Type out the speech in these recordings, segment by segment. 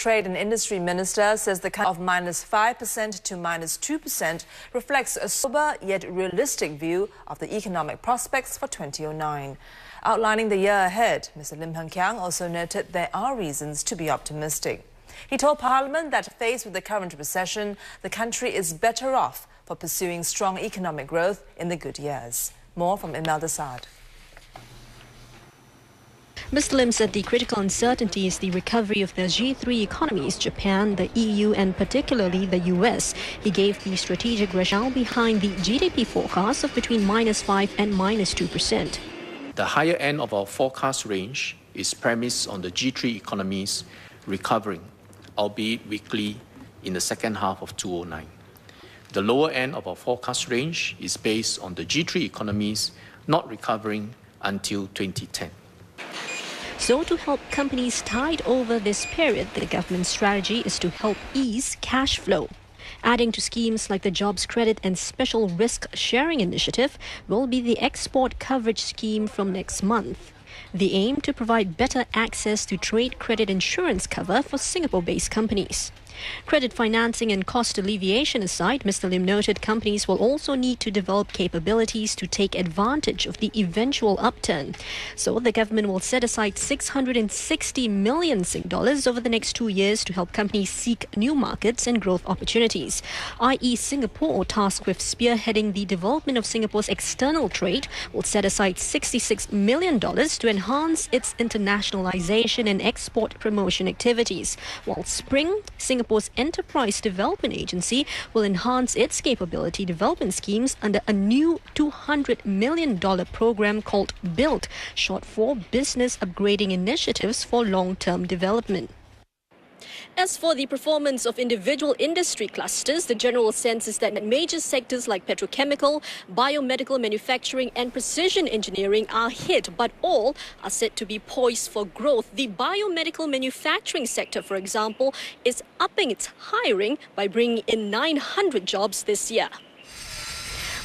Trade and Industry Minister says the cut of -5% to -2% reflects a sober yet realistic view of the economic prospects for 2009. Outlining the year ahead, Mr. Lim Hng Kiang also noted there are reasons to be optimistic. He told Parliament that faced with the current recession, the country is better off for pursuing strong economic growth in the good years. More from Imelda Saad. Mr. Lim said the critical uncertainty is the recovery of the G3 economies, Japan, the EU and particularly the US. He gave the strategic rationale behind the GDP forecast of between -5% and -2%. The higher end of our forecast range is premised on the G3 economies recovering, albeit weakly, in the second half of 2009. The lower end of our forecast range is based on the G3 economies not recovering until 2010. So to help companies tide over this period, the government's strategy is to help ease cash flow. Adding to schemes like the Jobs Credit and Special Risk Sharing Initiative will be the Export Coverage Scheme from next month. The aim to provide better access to trade credit insurance cover for Singapore-based companies. Credit financing and cost alleviation aside, Mr. Lim noted companies will also need to develop capabilities to take advantage of the eventual upturn. So the government will set aside 660 million Sing dollars over the next 2 years to help companies seek new markets and growth opportunities. i.e. Singapore, tasked with spearheading the development of Singapore's external trade, will set aside $66 million to enhance its internationalization and export promotion activities. While Spring, Singapore's Enterprise Development Agency, will enhance its capability development schemes under a new $200 million program called BUILD, short for Business Upgrading Initiatives for Long-Term Development. As for the performance of individual industry clusters, the general sense is that major sectors like petrochemical, biomedical manufacturing and precision engineering are hit, but all are said to be poised for growth. The biomedical manufacturing sector, for example, is upping its hiring by bringing in 900 jobs this year.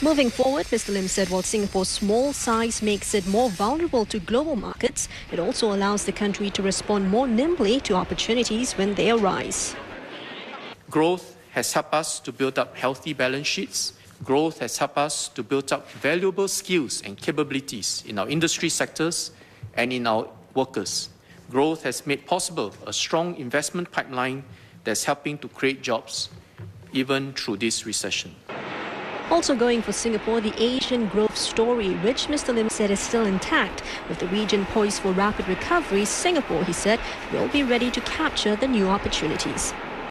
Moving forward, Mr. Lim said while Singapore's small size makes it more vulnerable to global markets, it also allows the country to respond more nimbly to opportunities when they arise. Growth has helped us to build up healthy balance sheets. Growth has helped us to build up valuable skills and capabilities in our industry sectors and in our workers. Growth has made possible a strong investment pipeline that's helping to create jobs, even through this recession. Also going for Singapore, the Asian growth story, which Mr. Lim said is still intact. With the region poised for rapid recovery, Singapore, he said, will be ready to capture the new opportunities.